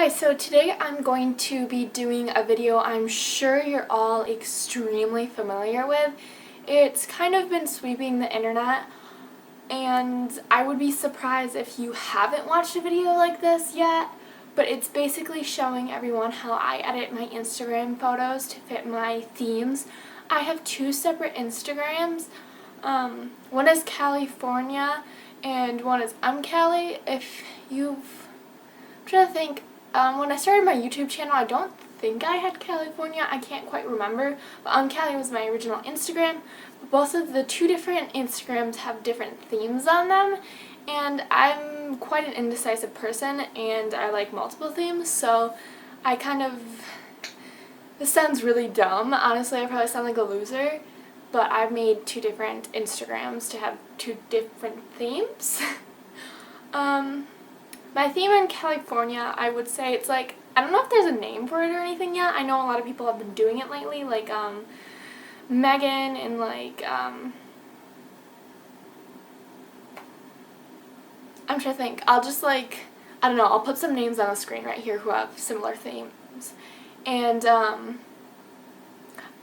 Hi, so today I'm going to be doing a video I'm sure you're all extremely familiar with. It's kind of been sweeping the internet, and I would be surprised if you haven't watched a video like this yet, but it's basically showing everyone how I edit my Instagram photos to fit my themes. I have two separate Instagrams. One is California and one is I'm Callie. If you've... I'm trying to think. When I started my YouTube channel, I don't think I had California. I can't quite remember. But Callie was my original Instagram. But both of the two different Instagrams have different themes on them. And I'm quite an indecisive person, and I like multiple themes. So I kind of... This sounds really dumb. Honestly, I probably sound like a loser. But I've made two different Instagrams to have two different themes. My theme in California, I would say it's like, I don't know if there's a name for it or anything yet. I know a lot of people have been doing it lately, like Megan and like, I'm trying to think. I'll just like, I don't know, I'll put some names on the screen right here who have similar themes. And I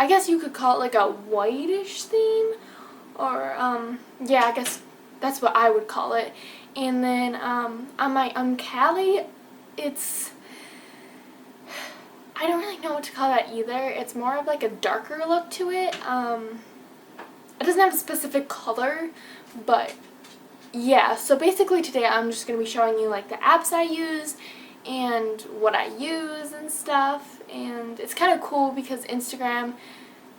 guess you could call it like a whitish theme, or yeah, I guess that's what I would call it. And then on my Callie, it's, I don't really know what to call that either. It's more of like a darker look to it. It doesn't have a specific color, but yeah. So basically today I'm just going to be showing you like the apps I use and what I use and stuff. And it's kind of cool because Instagram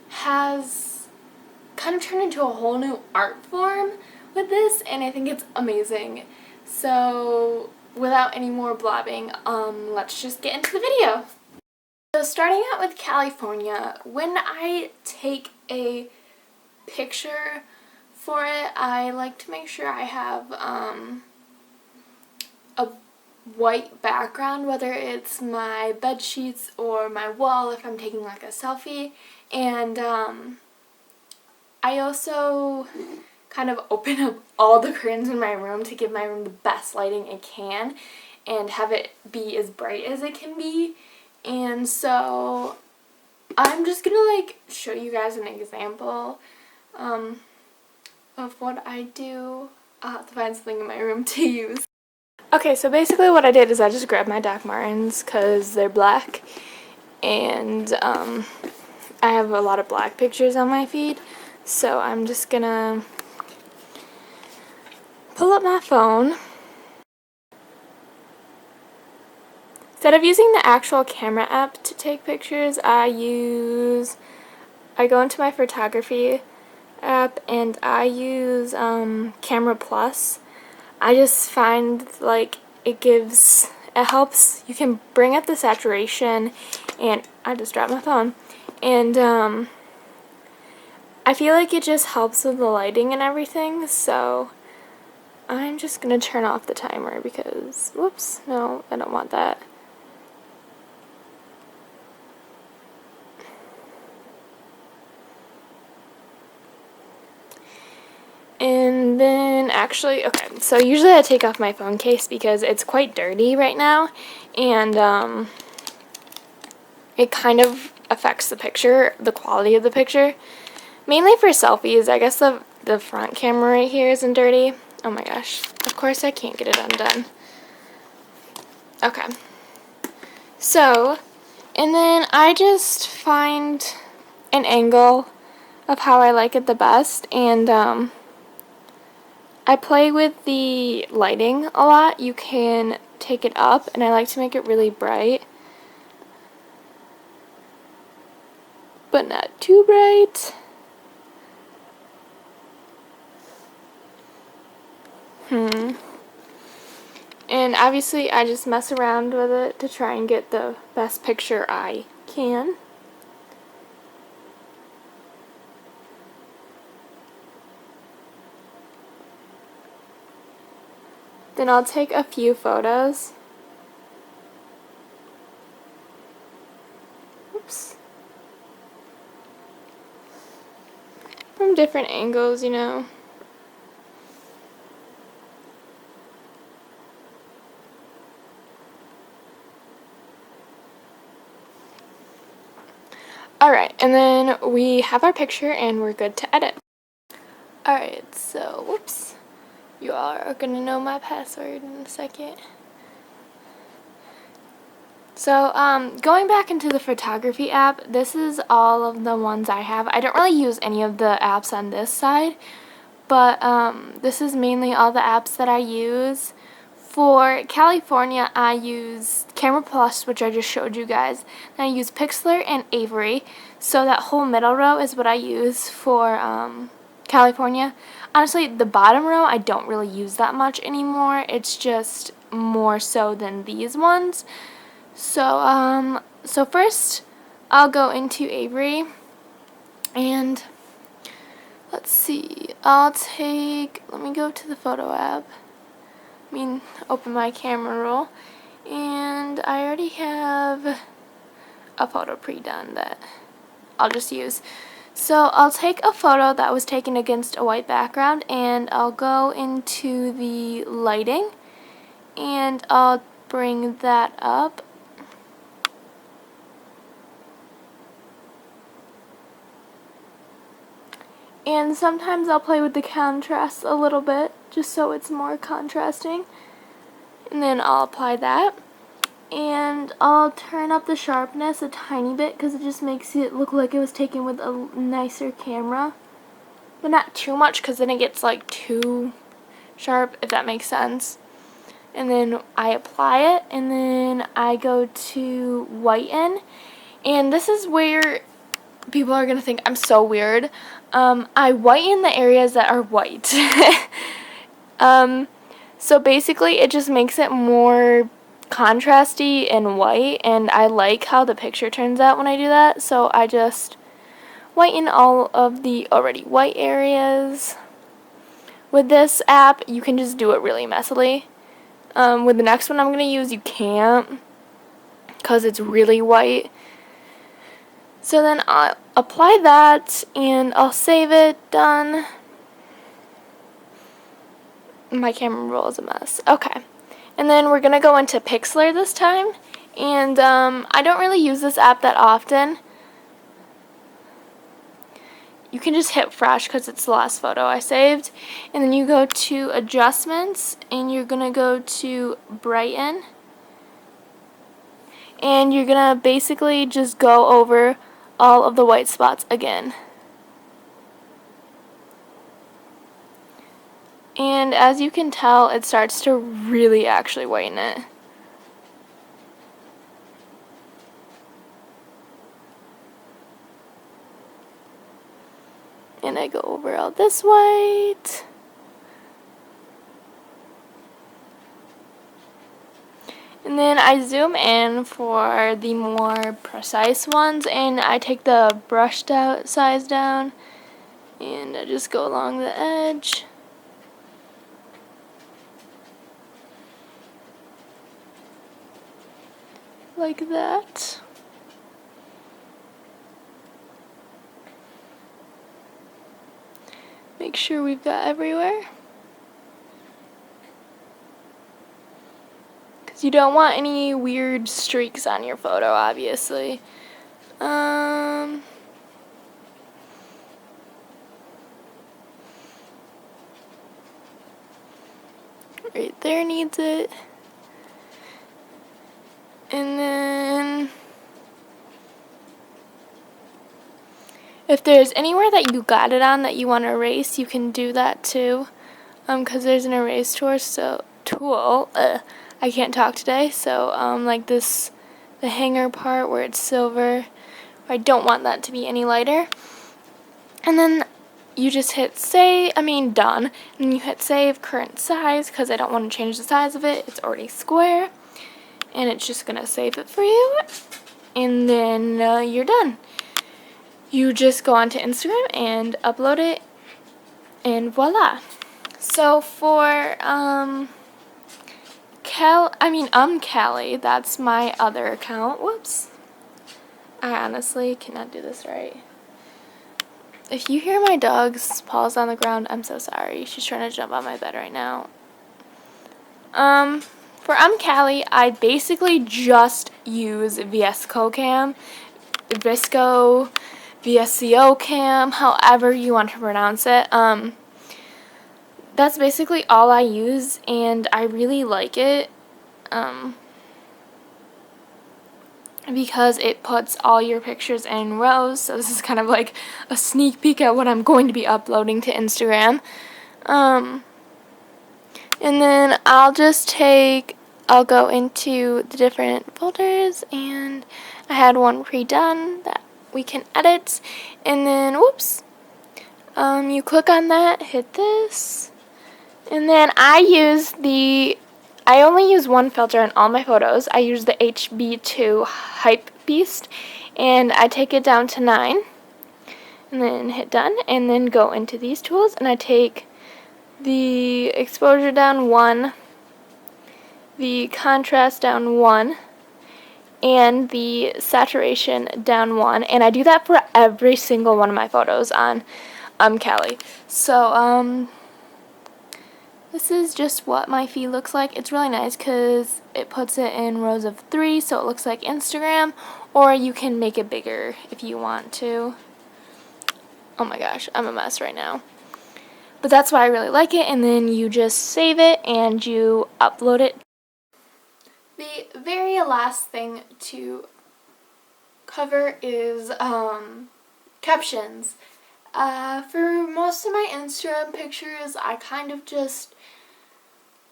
has kind of turned into a whole new art form with this, and I think it's amazing. So without any more blabbing, let's just get into the video. So starting out with California, when I take a picture for it, I like to make sure I have a white background, whether it's my bed sheets or my wall if I'm taking like a selfie. And I also kind of open up all the curtains in my room to give my room the best lighting it can and have it be as bright as it can be. And so I'm just gonna like show you guys an example of what I do. I'll have to find something in my room to use. Okay, so basically what I did is I just grabbed my Doc Martens because they're black, and I have a lot of black pictures on my feed, so I'm just gonna pull up my phone. Instead of using the actual camera app to take pictures, I go into my photography app and I use Camera Plus. I just find like it helps, you can bring up the saturation, and I just dropped my phone, and I feel like it just helps with the lighting and everything. So I'm just gonna turn off the timer because, whoops, no, I don't want that. And then actually, okay, so usually I take off my phone case because it's quite dirty right now, and it kind of affects the picture, the quality of the picture. Mainly for selfies. I guess the front camera right here isn't dirty. Oh my gosh. Of course I can't get it undone. Okay. So, and then I just find an angle of how I like it the best, and I play with the lighting a lot. You can take it up, and I like to make it really bright, but not too bright. And obviously I just mess around with it to try and get the best picture I can. Then I'll take a few photos. Oops. From different angles, you know. Alright, and then we have our picture and we're good to edit. Alright, so, whoops. You all are going to know my password in a second. So, going back into the photography app, this is all of the ones I have. I don't really use any of the apps on this side, but this is mainly all the apps that I use. For California, I use Camera Plus, which I just showed you guys. And I use Pixlr and Avery. So that whole middle row is what I use for California. Honestly, the bottom row I don't really use that much anymore. It's just more so than these ones. So first I'll go into Avery, and let's see, let me go to the photo app, open my camera roll, and I already have a photo pre-done that I'll just use. So I'll take a photo that was taken against a white background, and I'll go into the lighting, and I'll bring that up. And sometimes I'll play with the contrast a little bit, just so it's more contrasting. And then I'll apply that. And I'll turn up the sharpness a tiny bit, because it just makes it look like it was taken with a nicer camera. But not too much, because then it gets like too sharp, if that makes sense. And then I apply it, and then I go to whiten. And this is where people are going to think I'm so weird. I whiten the areas that are white. So basically it just makes it more contrasty and white, and I like how the picture turns out when I do that. So I just whiten all of the already white areas. With this app, you can just do it really messily. With the next one I'm going to use, you can't, because it's really white. So then I'll apply that, and I'll save it. Done. My camera roll is a mess. Okay. And then we're going to go into Pixlr this time. And I don't really use this app that often. You can just hit fresh because it's the last photo I saved. And then you go to adjustments, and you're going to go to brighten. And you're going to basically just go over all of the white spots again. And as you can tell, it starts to really actually whiten it. And I go over all this white. And then I zoom in for the more precise ones, and I take the brushed out size down, and I just go along the edge. Like that. Make sure we've got everywhere. Because you don't want any weird streaks on your photo, obviously. Right there needs it. And then if there's anywhere that you got it on that you want to erase, you can do that too. Because there's an erase tool. I can't talk today. So like this, the hanger part where it's silver, I don't want that to be any lighter. And then you just hit done. And you hit save current size, because I don't want to change the size of it. It's already square. And it's just going to save it for you. And then you're done. You just go onto Instagram and upload it, and voila. So for Callie, that's my other account. Whoops. I honestly cannot do this right. If you hear my dog's paws on the ground, I'm so sorry. She's trying to jump on my bed right now. For Callie, I basically just use VS Cam. Visco, VSCO cam, however you want to pronounce it. That's basically all I use, and I really like it. Because it puts all your pictures in rows. So this is kind of like a sneak peek at what I'm going to be uploading to Instagram. And then I'll go into the different folders, and I had one pre-done that we can edit. And then, whoops, you click on that, hit this, and then I only use one filter in all my photos. I use the HB2 Hype Beast, and I take it down to 9, and then hit done, and then go into these tools, and I take the exposure down 1, the contrast down 1, and the saturation down 1, and I do that for every single one of my photos on Callie. So, this is just what my feed looks like. It's really nice because it puts it in rows of 3, so it looks like Instagram, or you can make it bigger if you want to. Oh my gosh, I'm a mess right now. But that's why I really like it, and then you just save it and you upload it. The very last thing to cover is captions. For most of my Instagram pictures, I kind of just,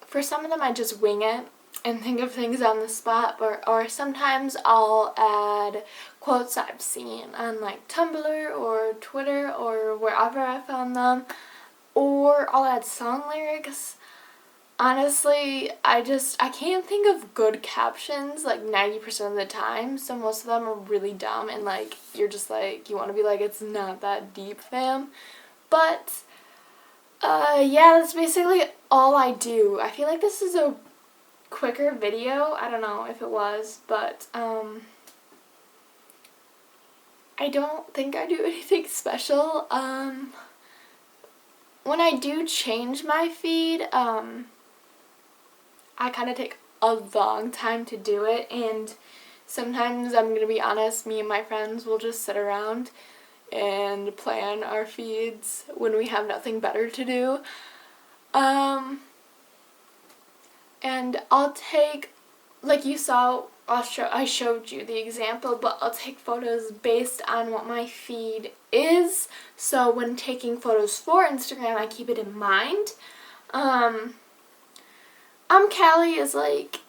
for some of them I just wing it and think of things on the spot, or sometimes I'll add quotes I've seen on like Tumblr or Twitter or wherever I found them, or I'll add song lyrics. Honestly, I can't think of good captions like 90% of the time, so most of them are really dumb, and like you're just like, you want to be like, it's not that deep, fam. But yeah, that's basically all I do. I feel like this is a quicker video. I don't know if it was, but I don't think I do anything special. When I do change my feed, I kind of take a long time to do it, and sometimes, I'm going to be honest, me and my friends will just sit around and plan our feeds when we have nothing better to do. And I'll take, like you saw, I showed you the example, but I'll take photos based on what my feed is. So when taking photos for Instagram, I keep it in mind. Callie is like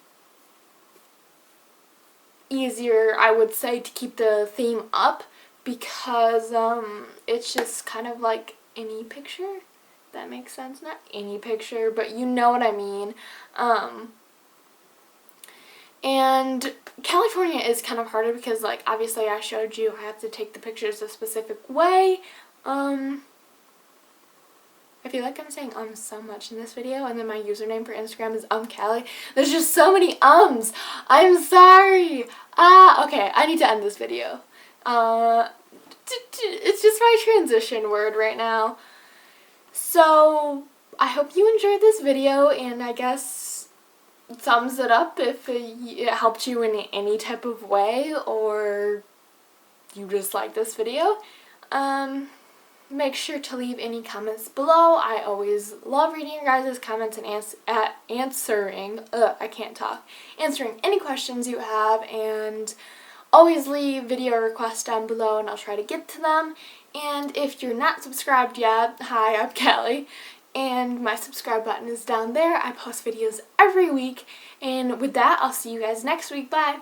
easier, I would say, to keep the theme up because it's just kind of like any picture. That makes sense. Not any picture, but you know what I mean. And California is kind of harder because, like, obviously I showed you I have to take the pictures a specific way. I feel like I'm saying so much in this video, and then my username for Instagram is Callie. There's just so many ums. I'm sorry. Okay, I need to end this video. It's just my transition word right now. So, I hope you enjoyed this video, and I guess thumbs it up if it helped you in any type of way, or you just like this video. Make sure to leave any comments below. I always love reading your guys' comments and answering any questions you have, and always leave video requests down below and I'll try to get to them. And if you're not subscribed yet, hi, I'm Callie, and my subscribe button is down there. I post videos every week, and with that, I'll see you guys next week. Bye!